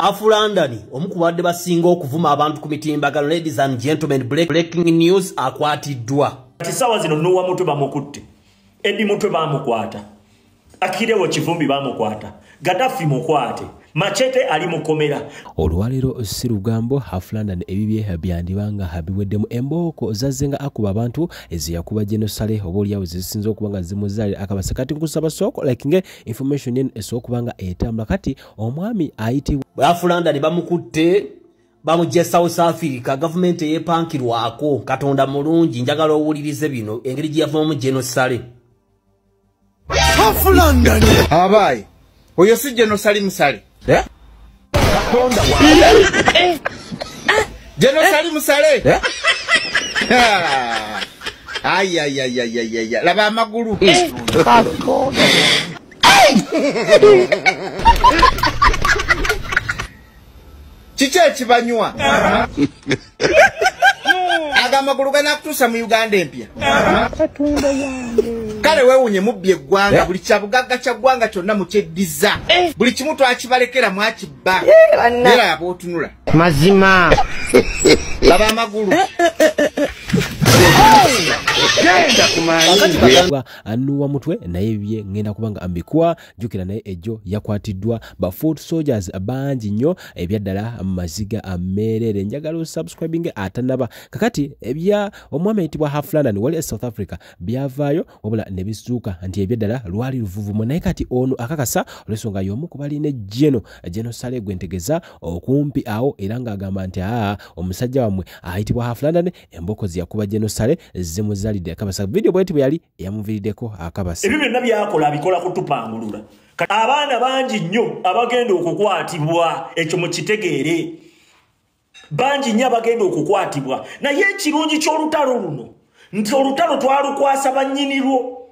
Afulandani omukubadde basinga okuvuma abantu ku mitimbagano. Ladies and gentlemen, breaking news akwatiddwa. Tisawa zino nuwa mutwe bamukutte. Edi mutwe bamukwata. Akirewo Kivumbi bamukwata. Gaddafi mukwate. Machete ali mukomera. Olwalero Sirugambo Afulandani ebibye byandibanga habiweddemu emboko zazenga akuba abantu eziyakuba Genosale obolyawo zisinza okubanga zimuzali akabasa kati nkusaba soko like information yen esokubanga etambula kati omwami ayiti Afulandani bamukutte bamujje South Africa government yepankirwako Katonda mulungi njagala owulirize bino engeri gye yavumu Genosale. Afulandani abaye oyo si Genosale musale. Katonda wa Genosale musale. Ay laba amagulu. Chiche chibanywa. Aga magulu gana kutusa mu Uganda empya. Kale weewunye mubbye gwanga buli kyabugaga kya gwanga kyonna mukyeddiza. Buli kimu twakibalekera mwakibba. Era yabootunula. Mazima. Laba amagulu. anuwa mutwe naye bye ngenda kubanga ambikwa jukira naye ejo yakwatiddwa ba foot soldiers abangi nnyo ebyaddala amaziga amerere njagala subscribing atanaba kakati ebya omwami ayitibwa Afulandani wali South Africa byavaayo wabula ne bisuuka nti ebyaddala lwali luvuvumo naye kati ono akakasa olwensonga y'omu ku baline Genosale gwentegeza okumpi awo era ng'agamba nti omusajja wamwe ayitibwa Afulandani emboko ziyakuba Genosale zimuzalide akabasa video bweti bwali yamuvirideko akabasa ebyo byonna byakola abikola kutupangulula abaana bangi nnyo abagenda okukwatibwa ekyo mu kitegeere bangi nnyo abagenda okukwatibwa naye ekirungi ky'olutalo luno nti olutalo twalukwasa bannyinirwo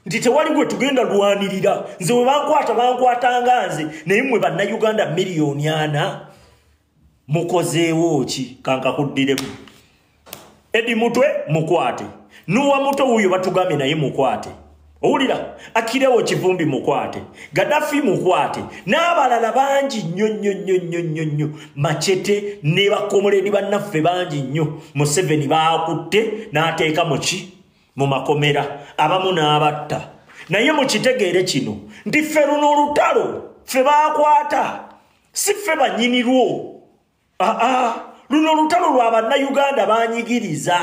nti tewali gwe tugenda lwanirira nze we bankwatanga nze naye mmwe bannayuganda miliyoni 4 mukozeewo ki kankakuddiremu Edi mutwe mukwate. Nuwa mutwe huyo batugambe naye mukwate. Owulira Akirewo Kivumbi mukwate. Gaddafi mukwate. N'abalala bangi nnyo. Machete ne bakomoledi bannaffe bangi nnyo. Museveni baakutte n'ateeka mu ki mu makomera abamu n'abatta. Naye mu kitegeere kino nti ffe luno olutalo ffe baakwata si ffe bannyinirwo. Luno lutalo lwa bannayuganda banyigiriza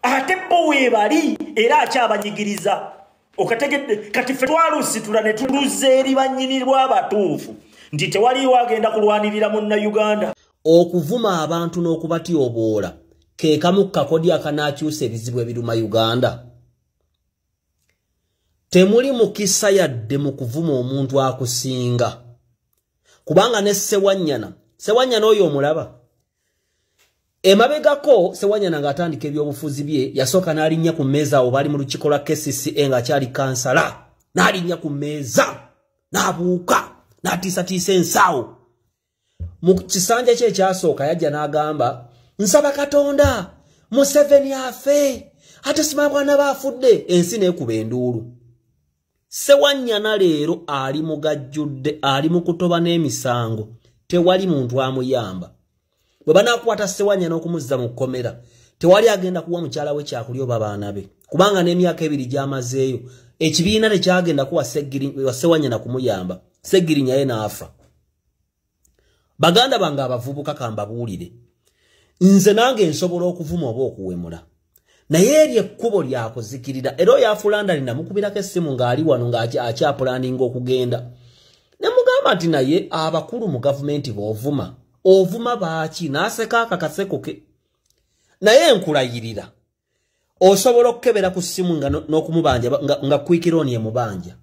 ate bo weebali era akyabanyigiriza okategedde kati ffe twalusitula ne tuluza eri bannyinirwa abatuufu nti tewaliwo agenda kulwanirira munnayuganda. Okuvuma abantu n'okubatyoboola ke kamu kakodi akanakyusa ebizibu ebiruma Uganda. Temuli mukisa yadde mu kuvuma omuntu akusinga kubanga ne Sewanyana oyo omulaba emabegako Sewanyana ng'atandika ebyobufuzi bye yasooka n'alinnya ku mmeeza awo bali mu lukiiko lwa KCCA ng'akyali kansala n'alinnya ku mmeeza n'abuuka n'atiisatiisa ensawo mu kisanja kye ekyasooka yajja n'agamba nsaba Katonda Museveni afe ate simanyi bwana baafudde ensi n'ekuba enduulu. Sewanyana leero ali mugajjudde ali mu kutoba n'emisango tewali muntu amuyamba. Bwe banaakwata Sewanyana okumuzza mu kkomera tewali agenda kuwa mukyala we kyakulya oba baana be kubanga n'emyaka 2 gy'amazeeyo ekibiina tekyagenda kuwa Sewanyana kumuyamba. Seggirinya ye n'afa. Baganda bange abavubuka kambabuulire nze nange nsobola okuvuma oba okuwemula naye eri ekkubo lyakuzikirira era oyo Afulandani namukubirako essimu ng'ali wano ng'akyapulaninga okugenda ne mugamba nti naye abakulu mu gavumenti b'ovuma ovuma baaki n'aseka akakaseko ke naye nkulayirira osobola okukebera ku ssimu n'okumubanja nga kwikironi emubanja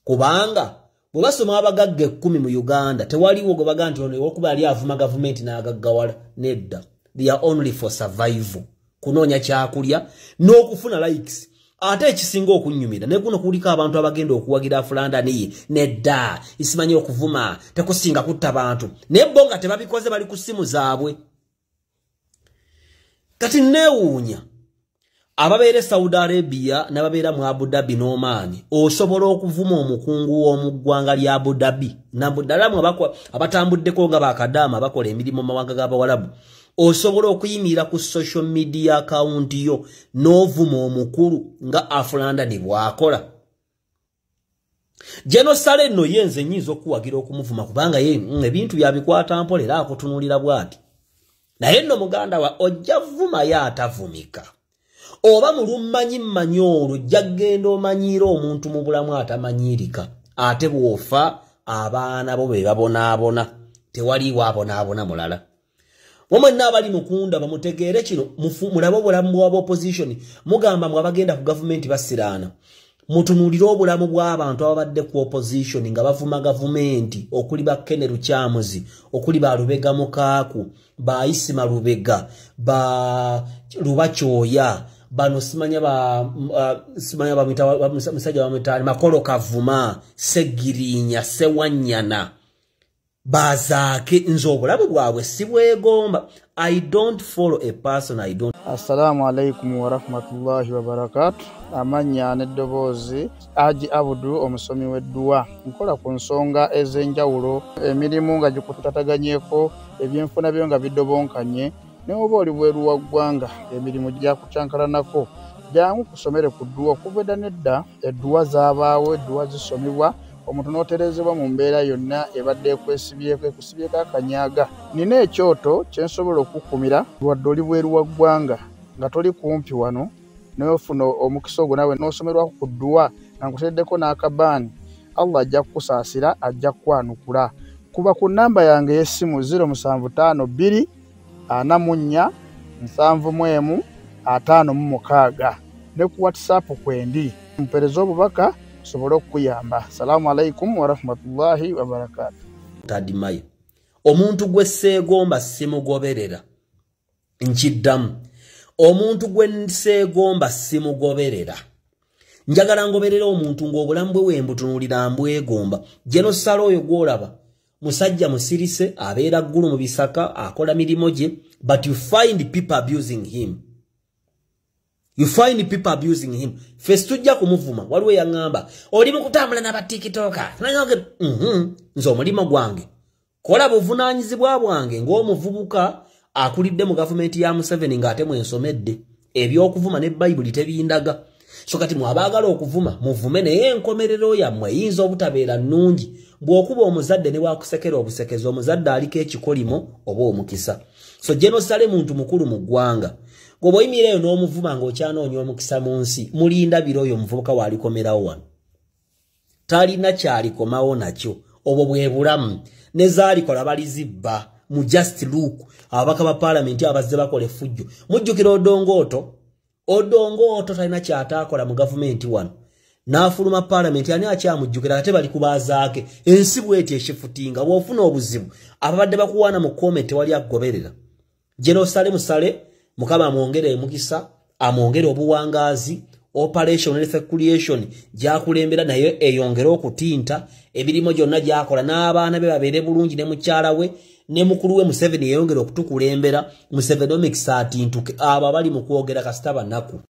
kubanga bwe basoma abagagga 10 mu Uganda tewaliwo gwe baga nti ono okuba ali avuma gavumenti n'agaggawala nedda. They are only for survival kunoonya kyakulya n'okufuna likes ate ekisinga okunnyumira ne kuno kuliko abantu abagenda okuwagira Afulandani nedda isimanyi okuvuma tekusinga kutta abantu nebbo tebabikoze bali ku ssimu zaabwe. Kati neewuunya Ababeere Saudi Arabia n'ababeera mu Abu Dhabi n'Oman osobola okuvuma omukungu w'omu ggwanga lya Abu Dhabi nabuddalamu abatambuddeko nga bakadaama bakola emirimu mu mawanga g'Abawarabu osobola okuyimirira ku social media account yo n'ovuma omukulu nga Afulanda bw'akola. Jeno Sale no yenze nyiza okuwagira okumuvuma kubanga ye ebintu byabikwata mpolera akutunulira bwati. Naye nno muganda wa ojja vuma ya atavumika. Oba mulummanyi mmanyolo jaggenda omanyira omuntu mu bulamu atamanyirika ate bwofa abaana bo be babonaabona tewaliwo abonaabona mulala. Wamwenna abali mukunda bamutegeere kino mulabo obulamu bwa opposition mugamba mwe abagenda ku government basiraana mutunulira obulamu bw'abantu ababadde ku opposition nga bavuma gavumenti okuli ba Kene Lukyamuzi okuli ba Lubega Mukaaku ba Isima Lubega ba Lubakyoya bano simanya ba musajja wa mitaani Makolo Kavuma Segirinya Sewanyana bazaake nze obulamu bwabwe sibwegomba. I don't follow a person I don't. Assalamu alaikum wa rahmatullahi wa barakatuh. Amanya n'eddoboozi Haji Abudu omusomi w'edduwa nkola ku nsonga ez'enjawulo emirimu nga gikutataganyeko ebyenfuna byo nga bidobonkanye ne oba oli bweru wa ggwanga emirimu gyakucankalanako jangu kusomere ku dduwa okuva nedda edduwa zaabaawo edduwa zisomibwa omuntu n'oterezebwa mu mbeera yonna ebadde ekwesibyeko ekusibyeko akanyaaga. Nina ekyoto kyensobola okukumira wadde oli bweru wa ggwanga nga toli kumpi wano n'ofuna omukisa ogwo nawe n'osomerwako ku dduwa nga nkuteddeko n'akabaani Allah ajja kukusaasira ajja kukwanukula. Kuba ku nnamba yange y'essimu 0752 44 71 56 ne ku WhatsApp kwendi mpereza obubaka sobolo kuyamba. Assalamu alaikum wa rahmatullahi wa barakatuh. Tadimaye omuntu gwe seegomba simugoberera nkiddamu omuntu gwe seegomba simugoberera njagala ngoberera omuntu ng'obulamu bwe wembutunulira mbwegomba. Jeno Sale oyo gwolaba musajja musirise abeera ggulu mu bisaka akola mirimo gye but you find people abusing him. You find people abusing him. First tujja kumuvuma waliwo yaŋŋamba oli mu kutambula n'abatikitoka nanyoge nze omulimo gwange kola buvunaanyizibwa bwange ng'omuvubuka akulidde mu gavumenti ya Museveni ng'ate mwensomedde ebyokuvuma ne Bayibuli tebindaga. So kati mwabaagala okuvuma muvume naye enkomerero yammwe eyinza obutabeera nnungi bw'okuba omuzadde ne waakusekera obusekezi omuzadde aliko ekikolimo oba omukisa. So Jeno Sale muntu mukulu mu ggwanga gobo oyimireyo n'omuvuma ng'okyanoonya omukisa mu nsi mulinda biro oyo omuvubuka waalikomerawo wano talina kyalikomawo nakyo obwo bwe bulamu ne zaalikola balizibba mu Just Look ababaka ba parliament abazze bakola effujjo. Mujjukira Odongo talina kyataakola mu gavumenti wano n'afuluma parliament ani akyamujjukira ate bali kubaazaake ensi bw'eti eshifutinga bw'ofuna obuzibu ababadde bakuwaana mu comment tewali akugoberera. Jeno Sale Mukama amwongere emukisa amwongere obuwangaazi operation reconciliation gyakulembera naye eyongera okutinta ebirimo gyonna gyakola n'abaana be babeere bulungi ne mukyala we ne mukulu we Museveni yeyongera okutukulembera Museveni omikisa atintuke abo abali mu kwogera kasita banaku.